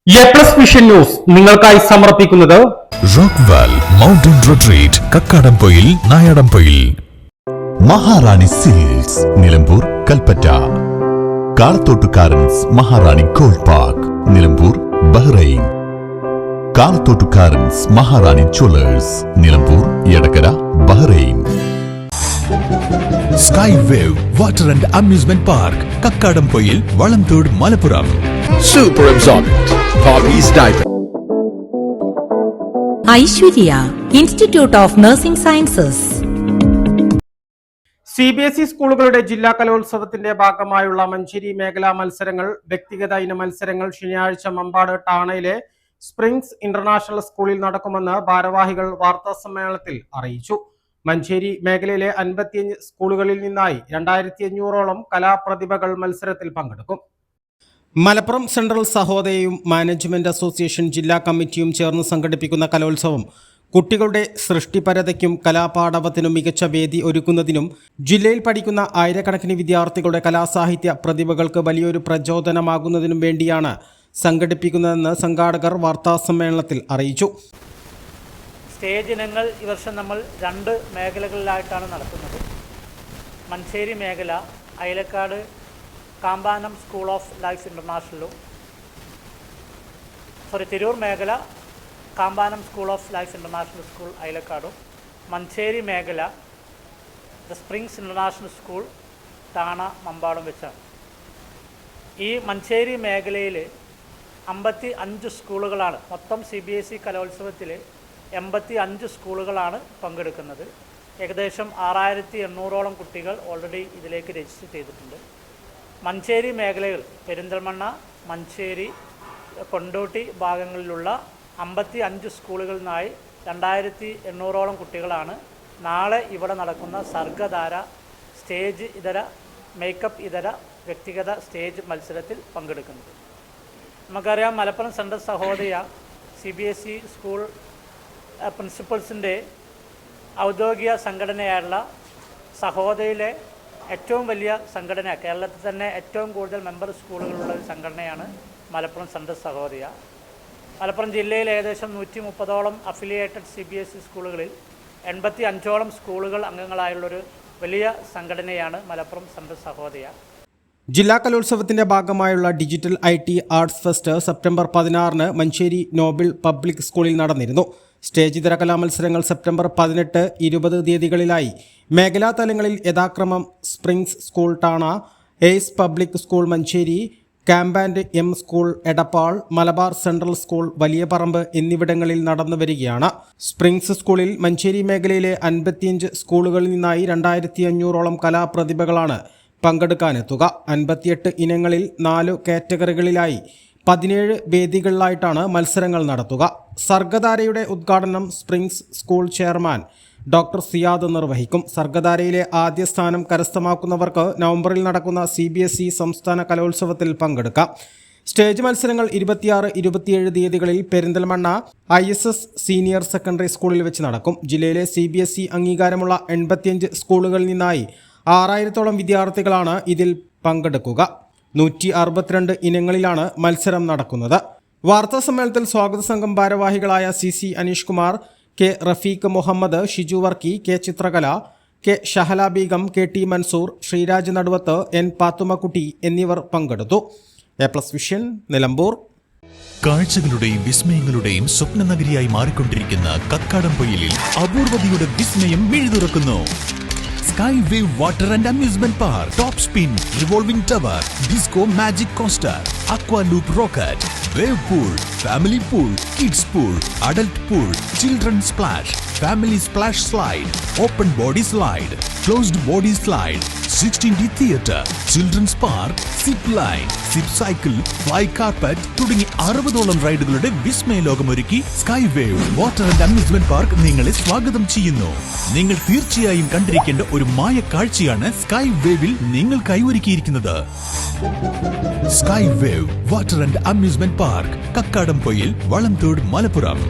Vision news നിങ്ങൾക്കായി സമർപ്പിക്കുന്നത് rockwall mountain retreat Kakkadampoyil Nayadampoyil. Maharani silks Nilambur Kalpetta. കാളത്തോട്ടുകാരൻസ് Maharani gold park Nilambur Bahrain. കാളത്തോട്ടുകാരൻസ് Maharani jewellers Nilambur Edakkara Bahrain. Sky wave water and amusement park Kakkadampoyil Valamthode Malappuram. Super absorbent Hobbies diaper. Aishwarya institute of nursing sciences. CBSE സ്കൂളുകളുടെ ജില്ലാ കലോത്സവത്തിന്റെ ഭാഗമായുള്ള മഞ്ചേരി മേഖലാ മത്സരങ്ങൾ, വ്യക്തിഗത ഇന മത്സരങ്ങൾ ശനിയാഴ്ച മമ്പാട് ടാണയിലെ സ്പ്രിങ്സ് ഇന്റർനാഷണൽ സ്കൂളിൽ നടക്കുമെന്ന് ഭാരവാഹികൾ വാർത്താസമ്മേളനത്തിൽ അറിയിച്ചു. മഞ്ചേരി മേഖലയിലെ 55 സ്കൂളുകളിൽ നിന്നായി 2500ഓളം കലാപ്രതിഭകൾ മത്സരത്തിൽ പങ്കെടുക്കും. മലപ്പുറം സെൻട്രൽ സഹോദയയും മാനേജ്മെന്റ് അസോസിയേഷൻ ജില്ലാ കമ്മിറ്റിയും ചേർന്ന് സംഘടിപ്പിക്കുന്ന കലോത്സവം കുട്ടികളുടെ സൃഷ്ടിപരതയ്ക്കും കലാപാടവത്തിനും മികച്ച വേദി ഒരുക്കുന്നതിനും ജില്ലയിൽ പഠിക്കുന്ന ആയിരക്കണക്കിന് വിദ്യാർത്ഥികളുടെ കലാസാഹിത്യ പ്രതിഭകൾക്ക് വലിയൊരു പ്രചോദനമാകുന്നതിനും വേണ്ടിയാണ് സംഘടിപ്പിക്കുന്നതെന്ന് സംഘാടകർ വാർത്താസമ്മേളനത്തിൽ അറിയിച്ചു. സ്റ്റേജ് ഇനങ്ങൾ ഈ വർഷം നമ്മൾ 2 മേഖലകളിലായിട്ടാണ് നടത്തുന്നത്. മഞ്ചേരി മേഖല Ayalakkad Kampanam school of life ഇൻ്റർനാഷണലും, തിരൂർ മേഖല Kampanam school of life international school അയലക്കാടും, മഞ്ചേരി മേഖല the springs international school Thana മമ്പാടും വെച്ചാണ്. ഈ മഞ്ചേരി മേഖലയിൽ 55 സ്കൂളുകളാണ് മൊത്തം CBSE കലോത്സവത്തിൽ 85 സ്കൂളുകളാണ് പങ്കെടുക്കുന്നത്. ഏകദേശം 6800ഓളം കുട്ടികൾ ഓൾറെഡി ഇതിലേക്ക് രജിസ്റ്റർ ചെയ്തിട്ടുണ്ട്. മഞ്ചേരി മേഖലകൾ പെരിന്തൽമണ്ണ, മഞ്ചേരി, കൊണ്ടോട്ടി ഭാഗങ്ങളിലുള്ള 55 സ്കൂളുകളിൽ നിന്നായി 2800ഓളം കുട്ടികളാണ് നാളെ ഇവിടെ നടക്കുന്ന സർഗധാര സ്റ്റേജ് ഇതര, മേക്കപ്പ് ഇതര വ്യക്തിഗത സ്റ്റേജ് മത്സരത്തിൽ പങ്കെടുക്കുന്നത്. നമുക്കറിയാം, Malappuram central Sahodaya CBSE school പ്രിൻസിപ്പൽസിൻ്റെ ഔദ്യോഗിക സംഘടനയായുള്ള സഹോദയയിലെ ഏറ്റവും വലിയ സംഘടന, കേരളത്തിൽ തന്നെ ഏറ്റവും കൂടുതൽ മെമ്പർ സ്കൂളുകളുള്ള ഒരു സംഘടനയാണ് മലപ്പുറം സെൻട്രൽ സഹോദയ. മലപ്പുറം ജില്ലയിൽ ഏകദേശം 130ഓളം അഫിലിയേറ്റഡ് CBSE സ്കൂളുകളിൽ 85ഓളം സ്കൂളുകൾ അംഗങ്ങളായുള്ളൊരു വലിയ സംഘടനയാണ് മലപ്പുറം സെൻട്രൽ സഹോദയ. ജില്ലാ കലോത്സവത്തിന്റെ ഭാഗമായുള്ള digital IT arts fest September 16 Manjeri Noble public സ്കൂളിൽ നടന്നിരുന്നു. സ്റ്റേജ് ഇതര കലാമത്സരങ്ങൾ സെപ്റ്റംബർ 18, 20 തീയതികളിലായി മേഖലാ തലങ്ങളിൽ യഥാക്രമം springs school Thana, ace public school Manjeri, കാമ്പാൻഡ് M school Edappal, Malabar central school Valiyaparamba എന്നിവിടങ്ങളിൽ നടന്നു വരികയാണ്. സ്പ്രിങ്സ് സ്കൂളിൽ മഞ്ചേരി മേഖലയിലെ 55 സ്കൂളുകളിൽ നിന്നായി 2500ഓളം കലാപ്രതിഭകളാണ് പങ്കെടുക്കാനെത്തുക. 58 ഇനങ്ങളിൽ 4 കാറ്റഗറികളിലായി 17 വേദികളിലായിട്ടാണ് മത്സരങ്ങൾ നടത്തുക. സർഗധാരയുടെ ഉദ്ഘാടനം springs school chairman doctor Siyad നിർവഹിക്കും. സർഗധാരയിലെ ആദ്യ സ്ഥാനം കരസ്ഥമാക്കുന്നവർക്ക് നവംബറിൽ നടക്കുന്ന CBSE സംസ്ഥാന കലോത്സവത്തിൽ പങ്കെടുക്കാം. സ്റ്റേജ് മത്സരങ്ങൾ 26, 27 തീയതികളിൽ പെരിന്തൽമണ്ണ ISS സീനിയർ സെക്കൻഡറി സ്കൂളിൽ വെച്ച് നടക്കും. ജില്ലയിലെ CBSE അംഗീകാരമുള്ള 85 സ്കൂളുകളിൽ നിന്നായി 6000ഓളം വിദ്യാർത്ഥികളാണ് ഇതിൽ പങ്കെടുക്കുക. 162 ഇനങ്ങളിലാണ് മത്സരം നടക്കുന്നത്. വാർത്താ സമ്മേളനത്തിൽ സ്വാഗത സംഘം ഭാരവാഹികളായ CC Aneesh Kumar, K Rafeeq Muhammad, Shiju Varkey, K ചിത്രകല, K ഷഹല ബീഗം, KT മൻസൂർ, ശ്രീരാജ് നടുവത്ത്, N പാത്തുമ്മക്കുട്ടി എന്നിവർ പങ്കെടുത്തു. വിഷൻ നിലമ്പൂർ. കാഴ്ചകളുടെയും വിസ്മയങ്ങളുടെയും സ്വപ്ന നഗരിയായി മാറിക്കൊണ്ടിരിക്കുന്ന കക്കാടംപൊയിലിൽ അപൂർവതയുടെ വിസ്മയം മിഴിതുറക്കുന്നു. Sky Wave Water and Amusement Park, Top Spin, Revolving Tower, Disco Magic Coaster, Aqua Loop Rocket, Wave Pool, Family Pool, Kids Pool, Adult Pool, Children Splash, Family Splash Slide, Open Body Slide, Closed Body Slide, 16D Theatre, Children's Park, Zip Line, Zip Cycle, Fly Carpet തുടങ്ങി 60ഓളം റൈഡുകളുടെ വിസ്മയ ലോകമൊരുക്കി sky wave water and amusement park നിങ്ങളെ സ്വാഗതം ചെയ്യുന്നു. നിങ്ങൾ തീർച്ചയായും കണ്ടിരിക്കേണ്ട ഒരു മായ കാഴ്ചയാണ് സ്കൈ വേവിൽ നിങ്ങൾക്കായി ഒരുക്കിയിരിക്കുന്നത്. Sky wave water and amusement park Kakkadampoyil Valamthode Malappuram.